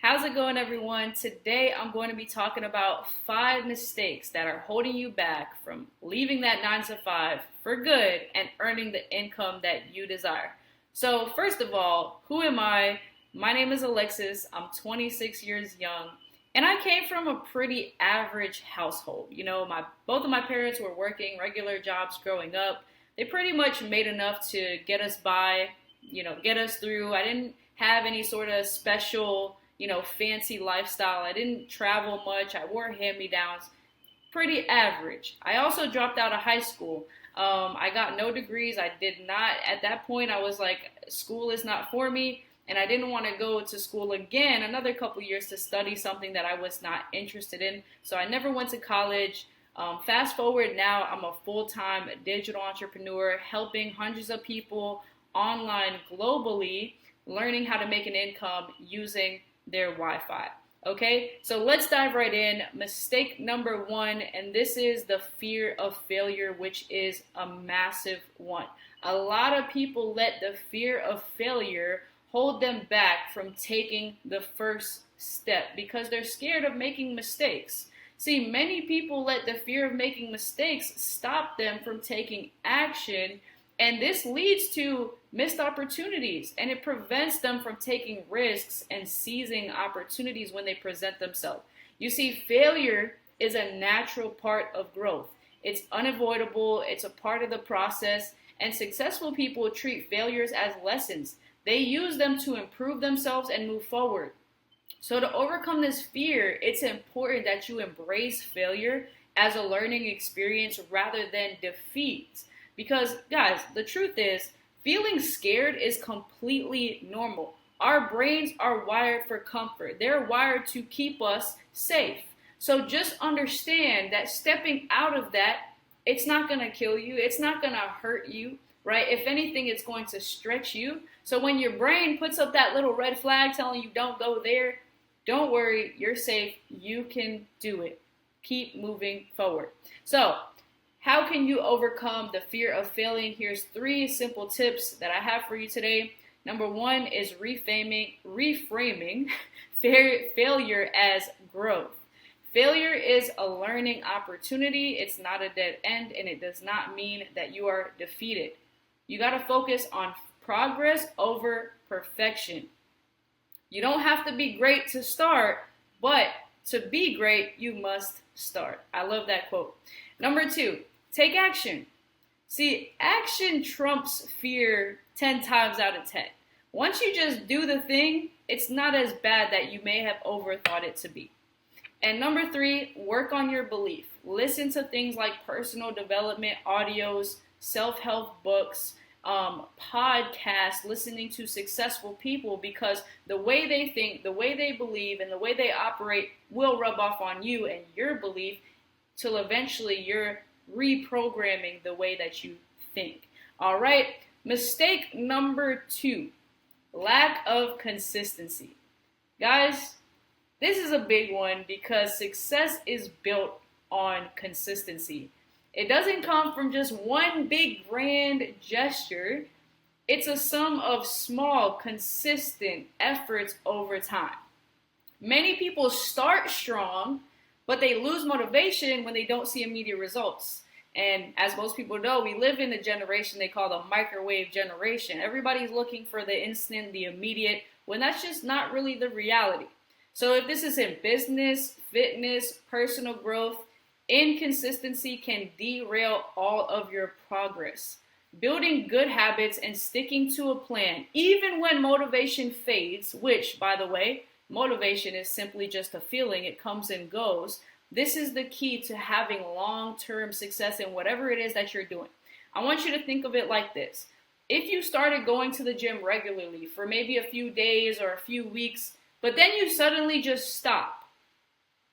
How's it going, everyone? Today I'm going to be talking about 5 mistakes that are holding you back from leaving that 9 to 5 for good and earning the income that you desire. So, first of all, who am I? My name is Alexis. I'm 26 years young, and I came from a pretty average household. Both of my parents were working regular jobs growing up. They pretty much made enough to get us by, get us through. I didn't have any sort of special fancy lifestyle. I didn't travel much. I wore hand-me-downs. Pretty average. I also dropped out of high school. I got no degrees. I did not, at that point, I was like, school is not for me. And I didn't want to go to school again another couple years to study something that I was not interested in. So I never went to college. Fast forward now, I'm a full-time digital entrepreneur helping hundreds of people online globally, learning how to make an income using their Wi-Fi. Okay, so let's dive right in. Mistake number 1, and this is the fear of failure, which is a massive one. A lot of people let the fear of failure hold them back from taking the first step because they're scared of making mistakes. See, many people let the fear of making mistakes stop them from taking action, and this leads to missed opportunities, and it prevents them from taking risks and seizing opportunities when they present themselves. You see, failure is a natural part of growth. It's unavoidable, it's a part of the process, and successful people treat failures as lessons. They use them to improve themselves and move forward. So to overcome this fear, it's important that you embrace failure as a learning experience rather than defeat. Because, guys, the truth is, feeling scared is completely normal. Our brains are wired for comfort. They're wired to keep us safe. So just understand that stepping out of that, it's not going to kill you. It's not going to hurt you, right? If anything, it's going to stretch you. So when your brain puts up that little red flag telling you don't go there, don't worry, you're safe. You can do it. Keep moving forward. So, how can you overcome the fear of failing? Here's 3 simple tips that I have for you today. Number 1 is reframing failure as growth. Failure is a learning opportunity. It's not a dead end, and it does not mean that you are defeated. You got to focus on progress over perfection. You don't have to be great to start, but to be great, you must start. I love that quote. Number 2, take action. See, action trumps fear 10 times out of 10. Once you just do the thing, it's not as bad that you may have overthought it to be. And number 3, work on your belief. Listen to things like personal development audios, self-help books, podcasts, listening to successful people, because the way they think, the way they believe, and the way they operate will rub off on you and your belief till eventually you're reprogramming the way that you think. All right. Mistake number 2, lack of consistency. Guys, this is a big one because success is built on consistency. It doesn't come from just one big grand gesture. It's a sum of small, consistent efforts over time. Many people start strong, but they lose motivation when they don't see immediate results. And as most people know, we live in a generation they call the microwave generation. Everybody's looking for the instant, the immediate, when that's just not really the reality. So if this is in business, fitness, personal growth, inconsistency can derail all of your progress. Building good habits and sticking to a plan, even when motivation fades, which, by the way, motivation is simply just a feeling. It comes and goes. This is the key to having long-term success in whatever it is that you're doing. I want you to think of it like this. If you started going to the gym regularly for maybe a few days or a few weeks, but then you suddenly just stop,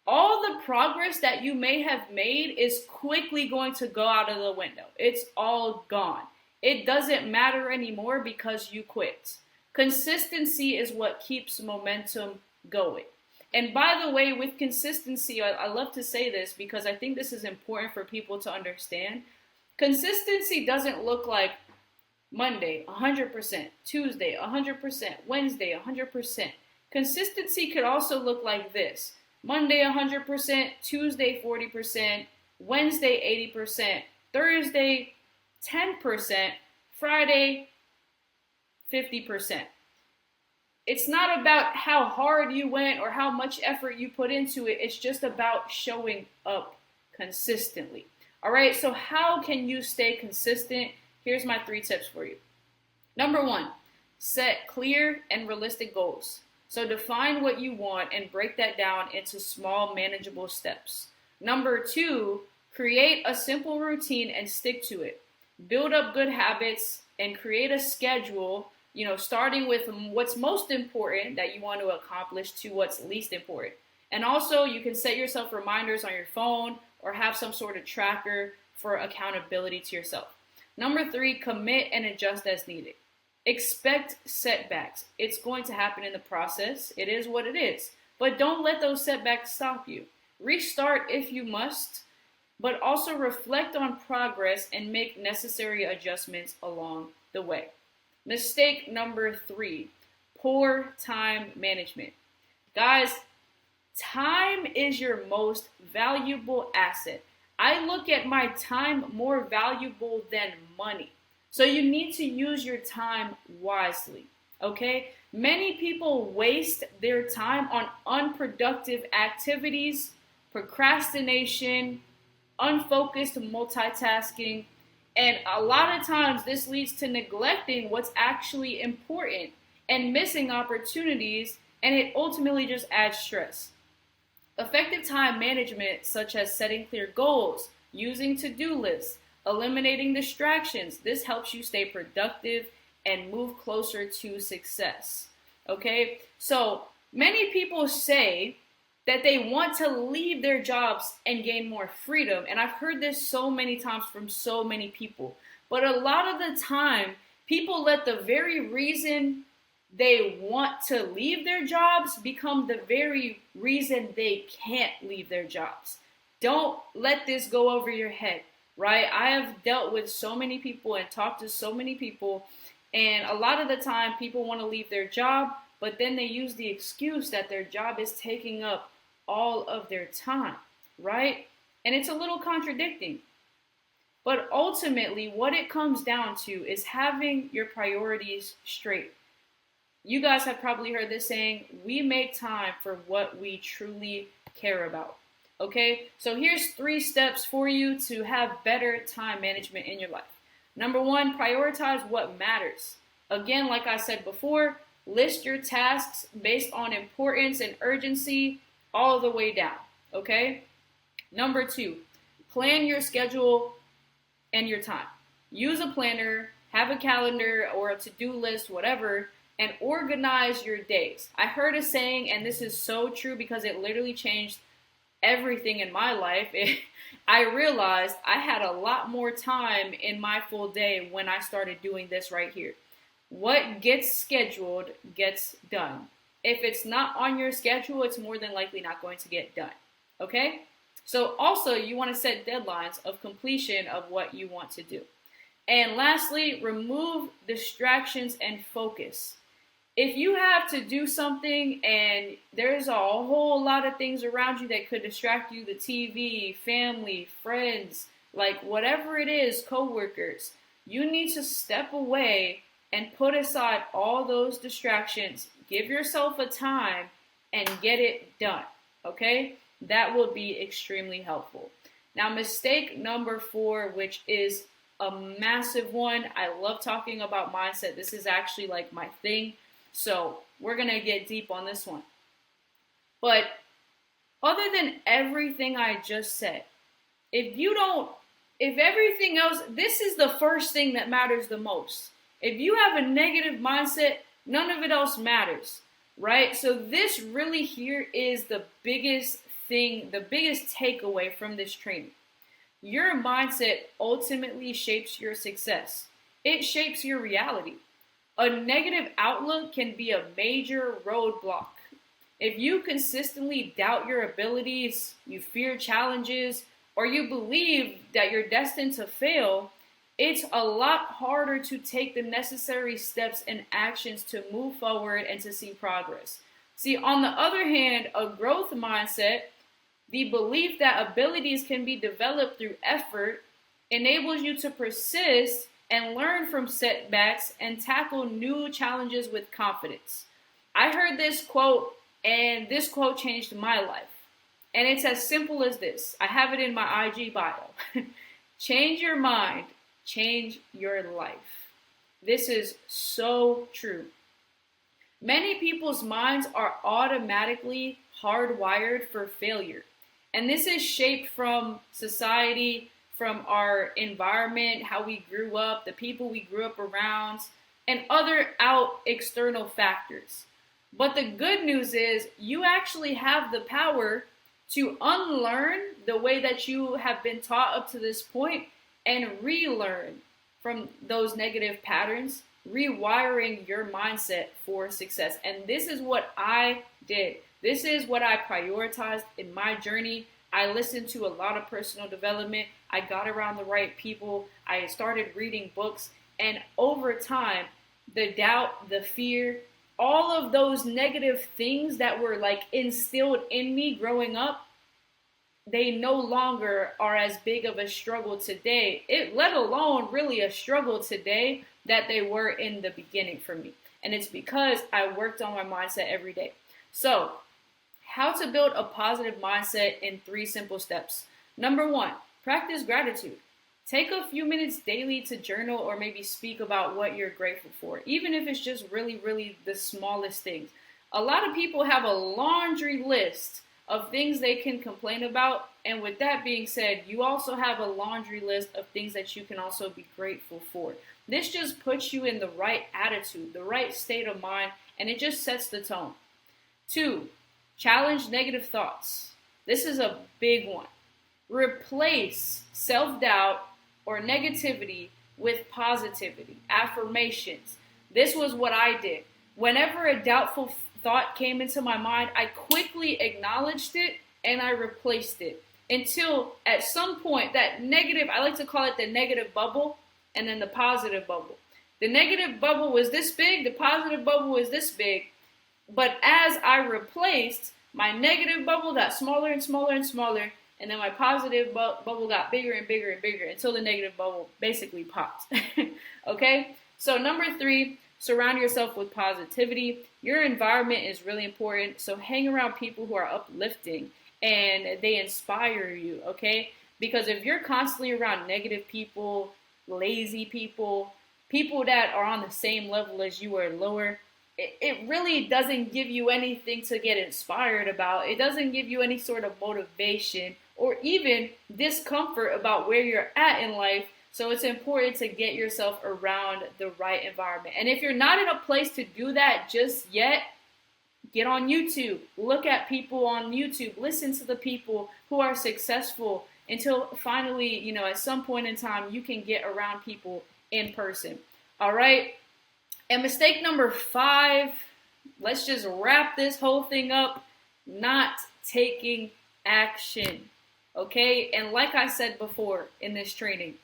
all the progress that you may have made is quickly going to go out of the window. It's all gone. It doesn't matter anymore because you quit. Consistency is what keeps momentum going. And by the way, with consistency, I love to say this because I think this is important for people to understand. Consistency doesn't look like Monday, 100%, Tuesday, 100%, Wednesday, 100%. Consistency could also look like this: Monday 100%, Tuesday 40%, Wednesday 80%, Thursday 10%, Friday 50%. It's not about how hard you went or how much effort you put into it. It's just about showing up consistently. All right, so how can you stay consistent? Here's my 3 tips for you. Number 1, set clear and realistic goals. So define what you want and break that down into small, manageable steps. Number 2, create a simple routine and stick to it. Build up good habits and create a schedule, starting with what's most important that you want to accomplish to what's least important. And also, you can set yourself reminders on your phone or have some sort of tracker for accountability to yourself. Number 3, commit and adjust as needed. Expect setbacks. It's going to happen in the process. It is what it is. But don't let those setbacks stop you. Restart if you must, but also reflect on progress and make necessary adjustments along the way. Mistake number 3, poor time management. Guys, time is your most valuable asset. I look at my time more valuable than money. So you need to use your time wisely, okay? Many people waste their time on unproductive activities, procrastination, unfocused multitasking, and a lot of times this leads to neglecting what's actually important and missing opportunities, and it ultimately just adds stress. Effective time management, such as setting clear goals, using to-do lists, eliminating distractions, this helps you stay productive and move closer to success. Okay? So many people say that they want to leave their jobs and gain more freedom. And I've heard this so many times from so many people. But a lot of the time, people let the very reason they want to leave their jobs become the very reason they can't leave their jobs. Don't let this go over your head, right? I have dealt with so many people and talked to so many people, and a lot of the time people want to leave their job, but then they use the excuse that their job is taking up all of their time, right? And it's a little contradicting. But ultimately, what it comes down to is having your priorities straight. You guys have probably heard this saying, we make time for what we truly care about. Okay, so here's 3 steps for you to have better time management in your life. Number 1, prioritize what matters. Again, like I said before, list your tasks based on importance and urgency all the way down, okay? Number 2, plan your schedule and your time. Use a planner, have a calendar or a to-do list, whatever, and organize your days. I heard a saying, and this is so true because it literally changed everything in my life. I realized I had a lot more time in my full day when I started doing this right here. What gets scheduled gets done. If it's not on your schedule, it's more than likely not going to get done. Okay? So also, you want to set deadlines of completion of what you want to do. And lastly, remove distractions and focus. If you have to do something and there's a whole lot of things around you that could distract you, the TV, family, friends, like whatever it is, coworkers, you need to step away and put aside all those distractions. Give yourself a time and get it done, okay? That will be extremely helpful. Now, mistake number 4, which is a massive one. I love talking about mindset. This is actually like my thing. So we're going to get deep on this one. But other than everything I just said, if everything else, this is the first thing that matters the most. If you have a negative mindset, none of it else matters, right? So this really here is the biggest thing, the biggest takeaway from this training. Your mindset ultimately shapes your success. It shapes your reality. A negative outlook can be a major roadblock. If you consistently doubt your abilities, you fear challenges, or you believe that you're destined to fail, it's a lot harder to take the necessary steps and actions to move forward and to see progress. See, on the other hand, a growth mindset, the belief that abilities can be developed through effort, enables you to persist and learn from setbacks and tackle new challenges with confidence. I heard this quote, and this quote changed my life. And it's as simple as this. I have it in my IG bio. Change your mind, change your life. This is so true. Many people's minds are automatically hardwired for failure. And this is shaped from society, from our environment, how we grew up, the people we grew up around, and other external factors. But the good news is you actually have the power to unlearn the way that you have been taught up to this point and relearn from those negative patterns, rewiring your mindset for success. And this is what I did. This is what I prioritized in my journey. I listened to a lot of personal development. I got around the right people. I started reading books. And over time, the doubt, the fear, all of those negative things that were like instilled in me growing up, they no longer are as big of a struggle today, let alone really a struggle today that they were in the beginning for me. And it's because I worked on my mindset every day. So, how to build a positive mindset in 3 simple steps. Number 1, practice gratitude. Take a few minutes daily to journal or maybe speak about what you're grateful for, even if it's just really, really the smallest things. A lot of people have a laundry list of things they can complain about. And with that being said, you also have a laundry list of things that you can also be grateful for. This just puts you in the right attitude, the right state of mind, and it just sets the tone. 2, challenge negative thoughts. This is a big one. Replace self-doubt or negativity with positivity, affirmations. This was what I did. Whenever a doubtful thought came into my mind, I quickly acknowledged it and I replaced it until at some point that negative, I like to call it the negative bubble and then the positive bubble. The negative bubble was this big, the positive bubble was this big, but as I replaced, my negative bubble got smaller and smaller and smaller, and then my positive bubble got bigger and bigger and bigger until the negative bubble basically popped. Okay? So number 3, surround yourself with positivity. Your environment is really important. So hang around people who are uplifting and they inspire you, okay? Because if you're constantly around negative people, lazy people, people that are on the same level as you or lower, it really doesn't give you anything to get inspired about. It doesn't give you any sort of motivation or even discomfort about where you're at in life. So it's important to get yourself around the right environment. And if you're not in a place to do that just yet, get on YouTube. Look at people on YouTube. Listen to the people who are successful until finally, at some point in time, you can get around people in person. All right? And mistake number 5, let's just wrap this whole thing up, not taking action. Okay? And like I said before in this training,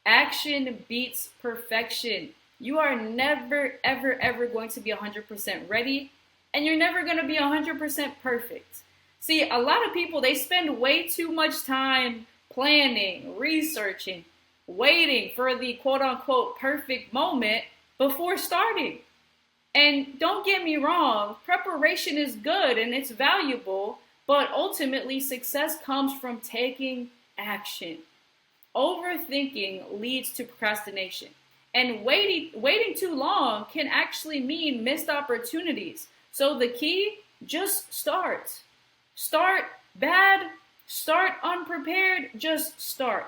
action beats perfection. You are never, ever, ever going to be 100% ready, and you're never going to be 100% perfect. See, a lot of people, they spend way too much time planning, researching, waiting for the quote-unquote perfect moment before starting. And don't get me wrong, preparation is good and it's valuable, but ultimately success comes from taking action. Overthinking leads to procrastination. And waiting too long can actually mean missed opportunities. So the key, just start. Start bad, start unprepared, just start.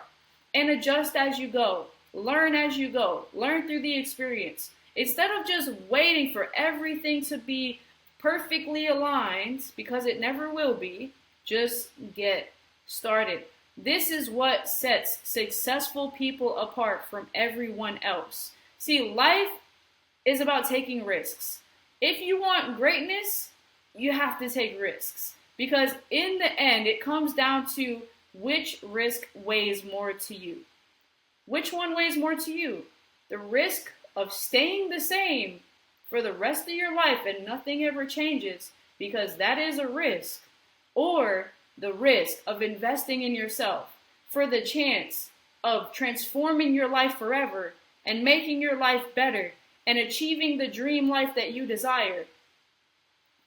And adjust as you go. Learn as you go. Learn through the experience. Instead of just waiting for everything to be perfectly aligned, because it never will be, just get started. This is what sets successful people apart from everyone else. See, life is about taking risks. If you want greatness, you have to take risks. Because in the end, it comes down to which risk weighs more to you. Which one weighs more to you? The risk of staying the same for the rest of your life and nothing ever changes, because that is a risk, or the risk of investing in yourself for the chance of transforming your life forever and making your life better and achieving the dream life that you desire,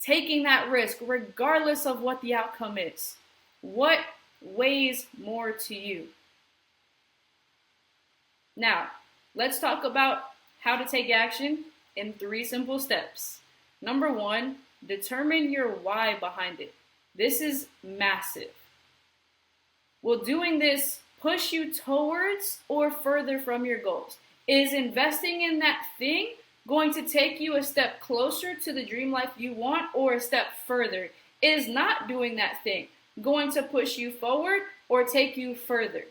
taking that risk regardless of what the outcome is, what weighs more to you? Now, let's talk about how to take action in 3 simple steps. Number 1, determine your why behind it. This is massive. Will doing this push you towards or further from your goals? Is investing in that thing going to take you a step closer to the dream life you want, or a step further? Is not doing that thing going to push you forward or take you further?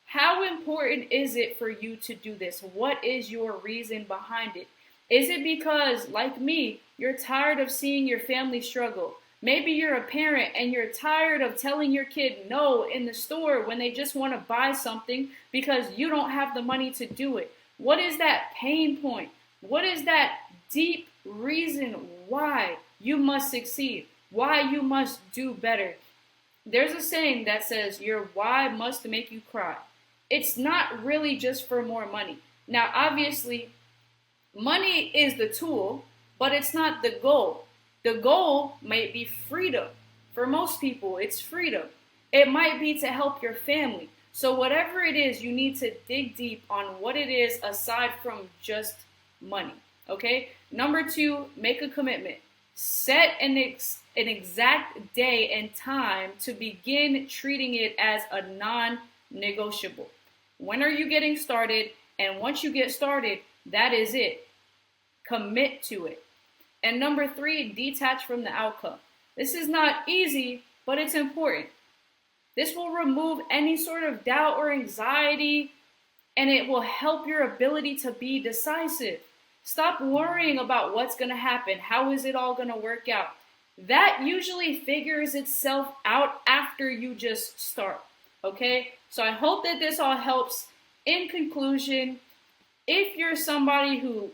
How important is it for you to do this? What is your reason behind it? Is it because, like me, you're tired of seeing your family struggle? Maybe you're a parent and you're tired of telling your kid no in the store when they just want to buy something because you don't have the money to do it. What is that pain point? What is that deep reason why you must succeed? Why you must do better? There's a saying that says your why must make you cry. It's not really just for more money. Now, obviously, money is the tool, but it's not the goal. The goal might be freedom. For most people, it's freedom. It might be to help your family. So whatever it is, you need to dig deep on what it is aside from just money. Okay? Number 2, make a commitment. Set an exact day and time to begin treating it as a non-negotiable. When are you getting started? And once you get started, that is it. Commit to it. And number 3, detach from the outcome. This is not easy, but it's important. This will remove any sort of doubt or anxiety, and it will help your ability to be decisive. Stop worrying about what's going to happen. How is it all going to work out? That usually figures itself out after you just start. Okay? So I hope that this all helps. In conclusion, if you're somebody who,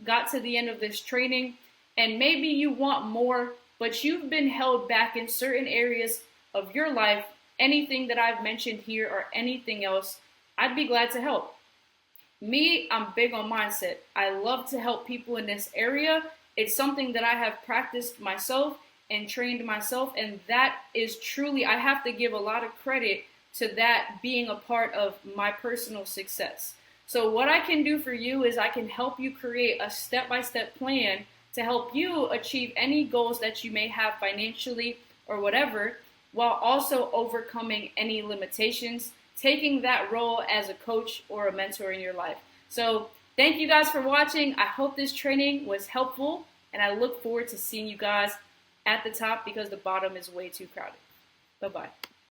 got to the end of this training and maybe you want more, but you've been held back in certain areas of your life, anything that I've mentioned here or anything else, I'd be glad to help. Me, I'm big on mindset. I love to help people in this area. It's something that I have practiced myself and trained myself, and that is truly, I have to give a lot of credit to that being a part of my personal success. So what I can do for you is I can help you create a step-by-step plan to help you achieve any goals that you may have financially or whatever, while also overcoming any limitations, taking that role as a coach or a mentor in your life. So thank you guys for watching. I hope this training was helpful, and I look forward to seeing you guys at the top because the bottom is way too crowded. Bye-bye.